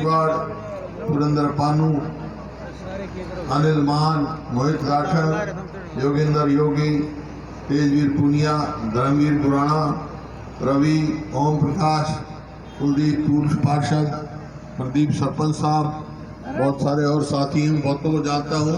गायकवाड़, पुरंदर पानू, अनिल मान, मोहित राठर, योगेंद्र योगी, तेजवीर पुनिया, धर्मवीर बुराना, रवि, ओम प्रकाश, कुलदीप पूर्व पार्षद, प्रदीप सरपंच साहब, बहुत सारे और साथी हैं, बहुतों को जानता हूँ।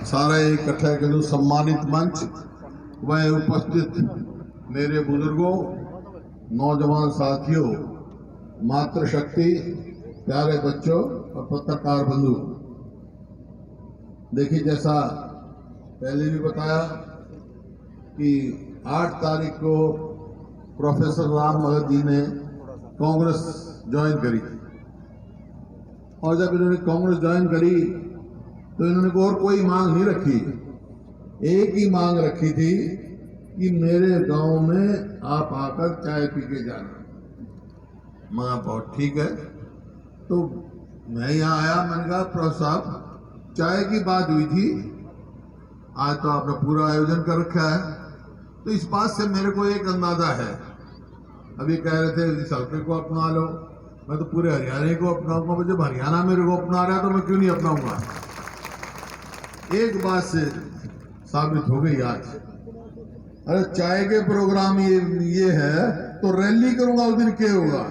सारा इकट्ठा कर दूँ सम्मानित मंच, वह उपस्थित मेरे बुजुर्गों, नौजवान साथियों, मातृशक्ति, प्यारे बच्चों और पत्रकार बंधु। देखिए, जैसा पहले भी बताया कि 8 तारीख को प्रोफेसर राम भगत जी ने कांग्रेस ज्वाइन करी, और जब इन्होंने कांग्रेस ज्वाइन करी तो इन्होंने और कोई मांग नहीं रखी, एक ही मांग रखी थी कि मेरे गांव में आप आकर चाय पी के जाना। मैं बहुत ठीक है, तो मैं यहाँ आया, मैंने कहा प्रोफेसर साहब चाय की बात हुई थी, आज तो आपने पूरा आयोजन कर रखा है। तो इस बात से मेरे को एक अंदाजा है, अभी कह रहे थे इस हल्के को अपना लो, मैं तो पूरे हरियाणा को अपनाऊंगा, जब हरियाणा मेरे को अपना रहा है तो मैं क्यों नहीं अपनाऊंगा। एक बात से साबित हो गई आज। अरे चाय के प्रोग्राम ये है तो रैली करूंगा उस दिन क्या होगा,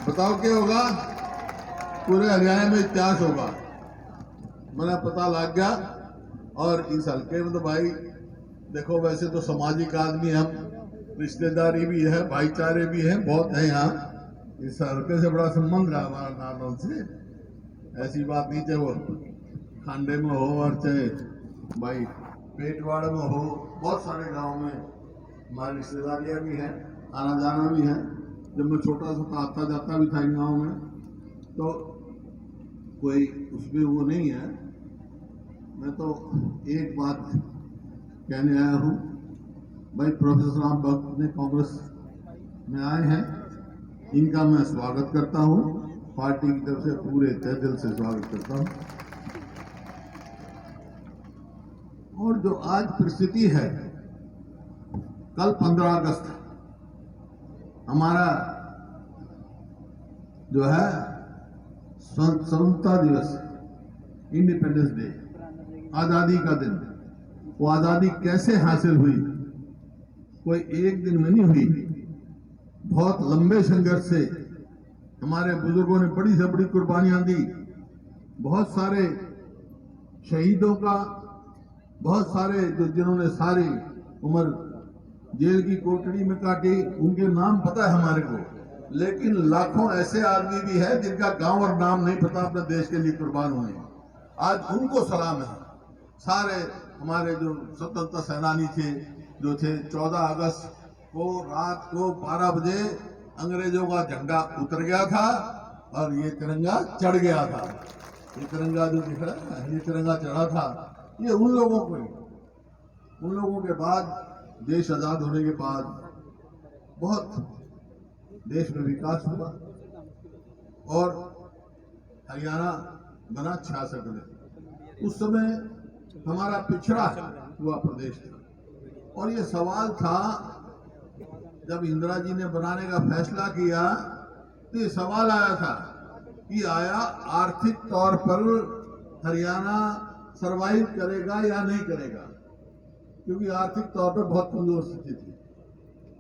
बताओ क्या होगा, पूरे हरियाणा में इतिहास होगा। मैंने पता लग गया। और इस हल्के में तो भाई देखो, वैसे तो सामाजिक आदमी हम, रिश्तेदारी भी है, भाईचारे भी है, बहुत है यहाँ। इस हल्के से बड़ा संबंध रहा हमारा नारनौल से, ऐसी बात नहीं, चाहे वो खांडे में हो और चाहे भाई पेटवाड़ में हो, बहुत सारे गांव में हमारी रिश्तेदारियाँ भी हैं, आना जाना भी है। जब मैं छोटा सा आता जाता भी था इन गाँव में, तो कोई उसमें वो नहीं है। मैं तो एक बात कहने आया हूँ, भाई प्रोफेसर राम भगत ने कांग्रेस में आए हैं, इनका मैं स्वागत करता हूँ, पार्टी की तरफ से पूरे तहे दिल से स्वागत करता हूँ। और जो आज परिस्थिति है, कल 15 अगस्त हमारा जो है स्वतंत्रता दिवस, इंडिपेंडेंस डे, आजादी का दिन। वो आजादी कैसे हासिल हुई, कोई एक दिन में नहीं हुई, बहुत लंबे संघर्ष से हमारे बुजुर्गों ने बड़ी से बड़ी कुर्बानियां दी। बहुत सारे शहीदों का, बहुत सारे जिन्होंने सारी उम्र जेल की कोठरी में काटी, उनके नाम पता है हमारे को, लेकिन लाखों ऐसे आदमी भी है जिनका गांव और नाम नहीं पता, अपने देश के लिए कुर्बान हुए। आज उनको सलाम है। सारे हमारे जो स्वतंत्रता सेनानी थे, जो थे, 14 अगस्त को रात को 12 बजे अंग्रेजों का झंडा उतर गया था और ये तिरंगा चढ़ गया था। ये तिरंगा जो दिख रहा है, ये तिरंगा चढ़ा था, ये उन लोगों को, उन लोगों के बाद देश आजाद होने के बाद बहुत देश में विकास हुआ और हरियाणा बना 66 में। उस समय हमारा पिछड़ा हुआ प्रदेश था, और ये सवाल था, जब इंदिरा जी ने बनाने का फैसला किया तो ये सवाल आया था कि आया आर्थिक तौर पर हरियाणा सरवाइव करेगा या नहीं करेगा, क्योंकि आर्थिक तौर पर बहुत कमजोर स्थिति थी।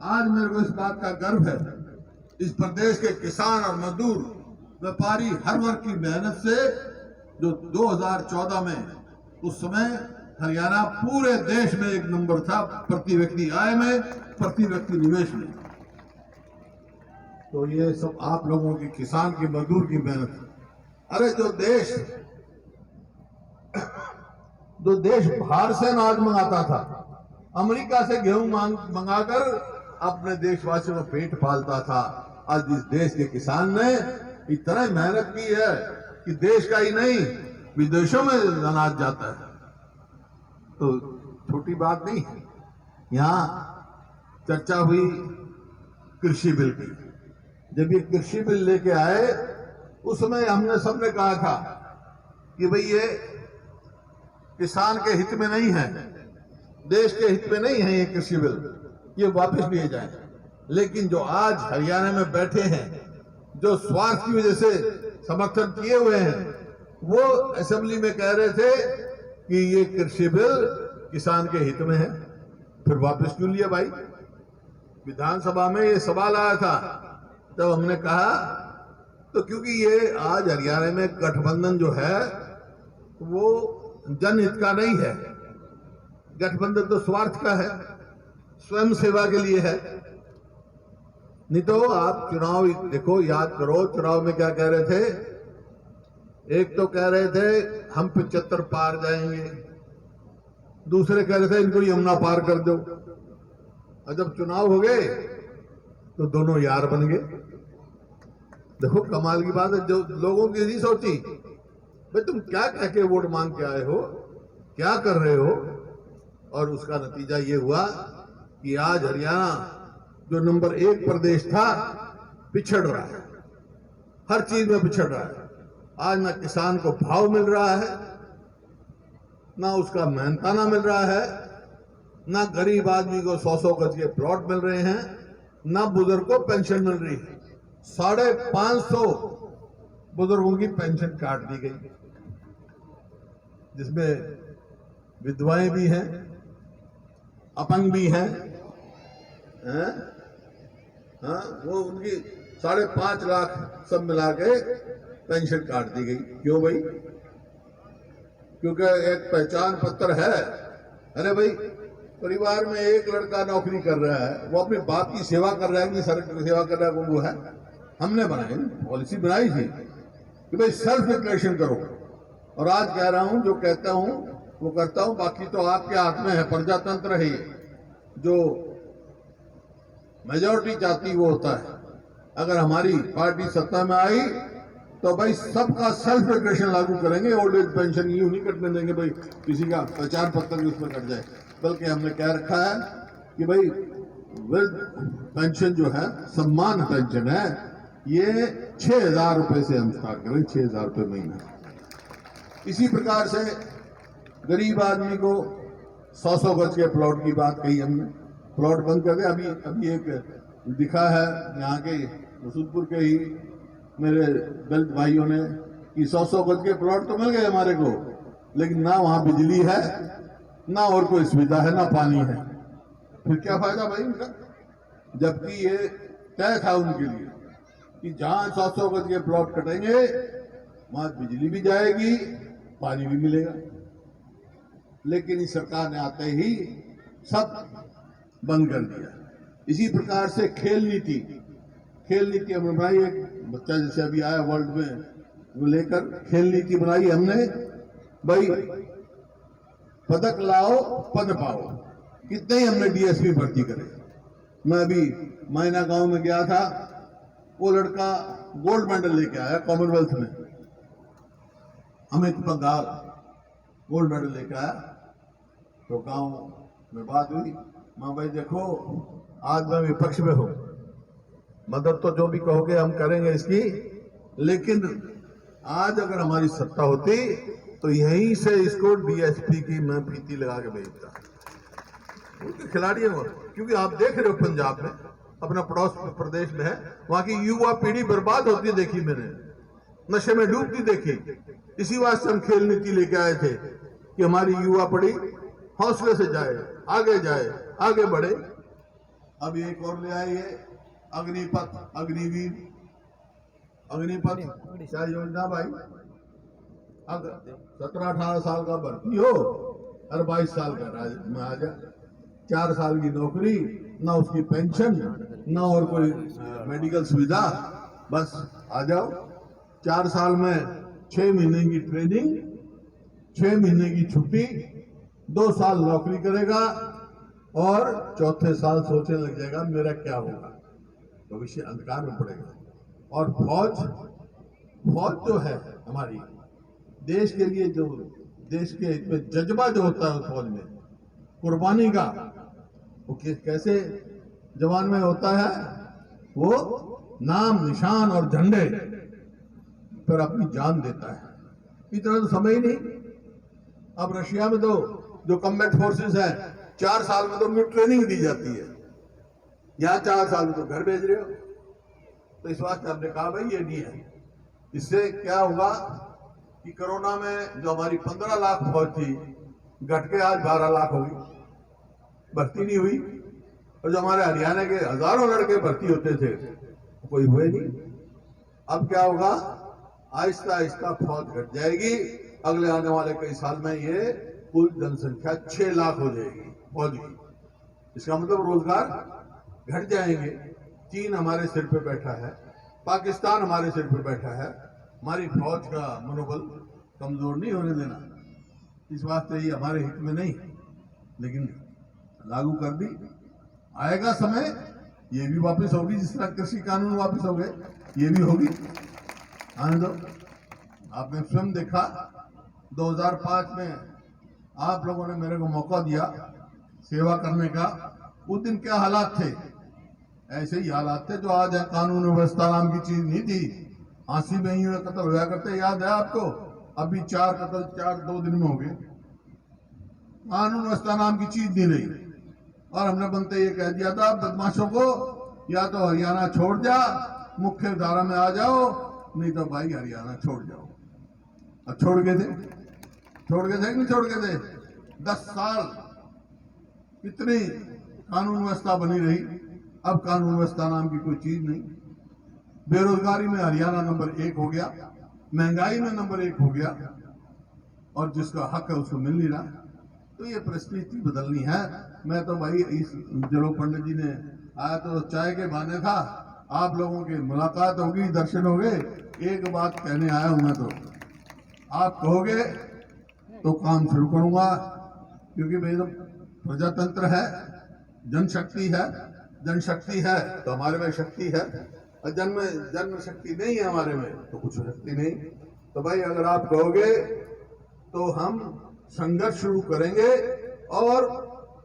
आज मेरे को इस बात का गर्व है, इस प्रदेश के किसान और मजदूर, व्यापारी, हर वर्ग की मेहनत से जो 2014 में, उस समय हरियाणा पूरे देश में 1 नंबर था, प्रति व्यक्ति आय में, प्रति व्यक्ति निवेश में। तो ये सब आप लोगों की, किसान की, मजदूर की मेहनत। अरे जो देश बाहर से अनाज मंगाता था, अमेरिका से गेहूं मंगाकर अपने देशवासियों का पेट पालता था, आज इस देश के किसान ने इतना मेहनत की है कि देश का ही नहीं, विदेशों में अनाज जाता है। तो छोटी बात नहीं है। यहाँ चर्चा हुई कृषि बिल की। जब ये कृषि बिल लेके आए, उस समय हमने सबने कहा था कि भाई ये किसान के हित में नहीं है, देश के हित में नहीं है ये कृषि बिल, ये वापस लिए जाए। लेकिन जो आज हरियाणा में बैठे हैं, जो स्वार्थ की वजह से समर्थन किए हुए हैं, वो असेंबली में कह रहे थे कि ये कृषि बिल किसान के हित में है। फिर वापस क्यों लिया भाई? विधानसभा में ये सवाल आया था, तब हमने कहा तो क्योंकि ये आज हरियाणा में गठबंधन जो है वो जनहित का नहीं है। गठबंधन तो स्वार्थ का है, स्वयं सेवा के लिए है। नहीं तो आप चुनाव देखो, याद करो, चुनाव में क्या कह रहे थे? एक तो कह रहे थे हम 75 पार जाएंगे, दूसरे कह रहे थे इनको यमुना पार कर दो। और जब चुनाव हो गए तो दोनों यार बन गए। देखो कमाल की बात है, जो लोगों की नहीं सोची भाई तुम क्या कह के वोट मांग के आए हो, क्या कर रहे हो। और उसका नतीजा ये हुआ कि आज हरियाणा जो नंबर 1 प्रदेश था पिछड़ रहा है, हर चीज में पिछड़ रहा है। आज ना किसान को भाव मिल रहा है, ना उसका मेहनताना मिल रहा है, ना गरीब आदमी को 100-100 गज के प्लॉट मिल रहे हैं, ना बुजुर्ग को पेंशन मिल रही है। 550 बुजुर्गों की पेंशन काट दी गई, जिसमें विधवाएं भी हैं, अपंग भी हैं, हाँ, वो उनकी 5.5 लाख सब मिला के पेंशन काट दी गई। क्यों भाई? क्योंकि एक पहचान पत्र है। अरे भाई, परिवार में एक लड़का नौकरी कर रहा है, वो अपने बाप की सेवा कर रहा है कि सरकार की सेवा कर रहा है, वो है। हमने बनाई पॉलिसी बनाई थी कि भाई सेल्फ डिक्लेरेशन करो, और आज कह रहा हूं जो कहता हूं वो करता हूं, बाकी तो आपके हाथ में है। प्रजातंत्र है, जो मेजॉरिटी चाहती वो होता है। अगर हमारी पार्टी सत्ता में आई तो भाई सबका सेल्फ डिक्लेरेशन लागू करेंगे। ओल्ड एज पेंशन यूं नहीं कटने देंगे भाई किसी का पहचान पत्र भी उसमें कट जाए, बल्कि हमने कह रखा है कि भाई वृद्ध पेंशन जो है सम्मान पेंशन है, ये 6,000 रुपए से हम स्टार्ट करें, 6,000 रुपए महीना। इसी प्रकार से गरीब आदमी को 100-100 गज के प्लॉट की बात कही हमने, प्लॉट बंद कर दिया। अभी एक दिखा है यहाँ के रसूलपुर के ही मेरे दलित भाइयों ने कि 100-100 गज के प्लॉट तो मिल गए हमारे को, लेकिन ना वहां बिजली है, ना और कोई सुविधा है, ना पानी है। फिर क्या फायदा भाई उनका? जबकि ये तय था उनके लिए कि जहां 100-100 गज के प्लॉट कटेंगे वहां बिजली भी जाएगी, पानी भी मिलेगा। लेकिन इस सरकार ने आते ही सब बंद कर दिया। इसी प्रकार से खेल नीति हमने बनाई। एक बच्चा जैसे अभी आया वर्ल्ड में, वो लेकर खेल नीति बनाई हमने। भाई पदक लाओ पद पाओ, कितने ही हमने डीएसपी भर्ती करे। मैं अभी मायना गांव में गया था, वो लड़का गोल्ड मेडल लेके आया कॉमनवेल्थ में, अमित पंघाल गोल्ड मेडल लेके आया। तो गांव में बात हुई, मां भाई देखो आज मैं विपक्ष में हूं, मदद तो जो भी कहोगे हम करेंगे इसकी, लेकिन आज अगर हमारी सत्ता होती तो यहीं से इसको डीएसपी की मैं फीती लगा के भेजता। उनके खिलाड़ी हैं वो, क्योंकि आप देख रहे हो पंजाब में, अपना पड़ोस प्रदेश में है, वहां की युवा पीढ़ी बर्बाद होती देखी मैंने, नशे में डूबती देखी। इसी वास्ते हम खेल नीति लेके आए थे कि हमारी युवा पीढ़ी हौसले से जाए, आगे बढ़े। अब एक और ले आए ये अग्निपथ, अग्निवीर, अग्निपथ क्या योजना भाई? अगर 17-18 साल का भर्ती हो और 22 साल का में आ जाए, 4 साल की नौकरी, ना उसकी पेंशन, ना और कोई मेडिकल सुविधा, बस आ जाओ। 4 साल में 6 महीने की ट्रेनिंग, 6 महीने की छुट्टी, 2 साल नौकरी करेगा और चौथे साल सोचने लग जाएगा मेरा क्या होगा, भविष्य अंधकार में पड़ेगा। और फौज जो है हमारी देश के लिए, जो देश के में जज्बा जो होता है उस फौज में कुर्बानी का, वो कैसे जवान में होता है? वो नाम निशान और झंडे पर अपनी जान देता है। इतना तो समय ही नहीं। अब रशिया में तो जो कम्बैट फोर्सेस है 4 साल में तो उनकी ट्रेनिंग दी जाती है, यहाँ 4 साल में तो घर भेज रहे हो। तो इस वास्ते हमने कहा भाई ये नहीं है, इससे क्या होगा कि कोरोना में जो हमारी 15 लाख फौज थी घट के आज 12 लाख हो गई, भर्ती नहीं हुई। और जो हमारे हरियाणा के हजारों लड़के भर्ती होते थे कोई हुए नहीं। अब क्या होगा, आहिस्ता आहिस्ता फौज घट जाएगी। अगले आने वाले कई साल में ये कुल जनसंख्या 6 लाख हो जाएगी फौज की। इसका मतलब रोजगार घट जाएंगे। चीन हमारे सिर पे बैठा है, पाकिस्तान हमारे सिर पे बैठा है। हमारी फौज का मनोबल कमजोर नहीं होने देना। इस वास्ते ये हमारे हित में नहीं, लेकिन लागू कर दी। आएगा समय ये भी वापस होगी, जिस तरह कृषि कानून वापस हो गए ये भी होगी। आने दो। आपने स्वयं देखा 2005 में आप लोगों ने मेरे को मौका दिया सेवा करने का। उस दिन क्या हालात थे, ऐसे ही हालात थे जो आज है। कानून व्यवस्था नाम की चीज नहीं थी। फांसी में ही कत्ल हुआ करते, याद है आपको? अभी 4 कत्ल 2 दिन में हो गए। कानून व्यवस्था नाम की चीज नहीं रही। और हमने बनते ये कह दिया था बदमाशों को, या तो हरियाणा छोड़ जा, मुख्य धारा में आ जाओ, नहीं तो भाई हरियाणा छोड़ जाओ। अब छोड़ गए थे कि नहीं छोड़ गए थे? 10 साल कितनी कानून व्यवस्था बनी रही। अब कानून व्यवस्था नाम की कोई चीज नहीं। बेरोजगारी में हरियाणा नंबर 1 हो गया, महंगाई में नंबर 1 हो गया, और जिसका हक है उसको मिल नहीं रहा। तो ये परिस्थिति बदलनी है। मैं तो भाई इस जलो पंडित जी ने आया तो चाय के बहाने था, आप लोगों की मुलाकात होगी, दर्शन हो गए। एक बात कहने आया हूं मैं, तो आप कहोगे तो काम शुरू करूंगा, क्योंकि भाई तो प्रजातंत्र है, जनशक्ति है तो हमारे में शक्ति है। और जन्म शक्ति नहीं है हमारे में तो कुछ शक्ति नहीं। तो भाई अगर आप कहोगे तो हम संघर्ष शुरू करेंगे, और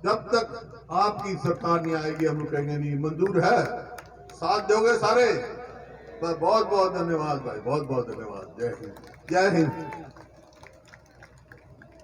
जब तक आपकी सरकार नहीं आएगी हम लोग कहेंगे नहीं मंजूर है। साथ दोगे सारे? बहुत बहुत धन्यवाद भाई, बहुत बहुत धन्यवाद। जय हिंद, जय हिंद।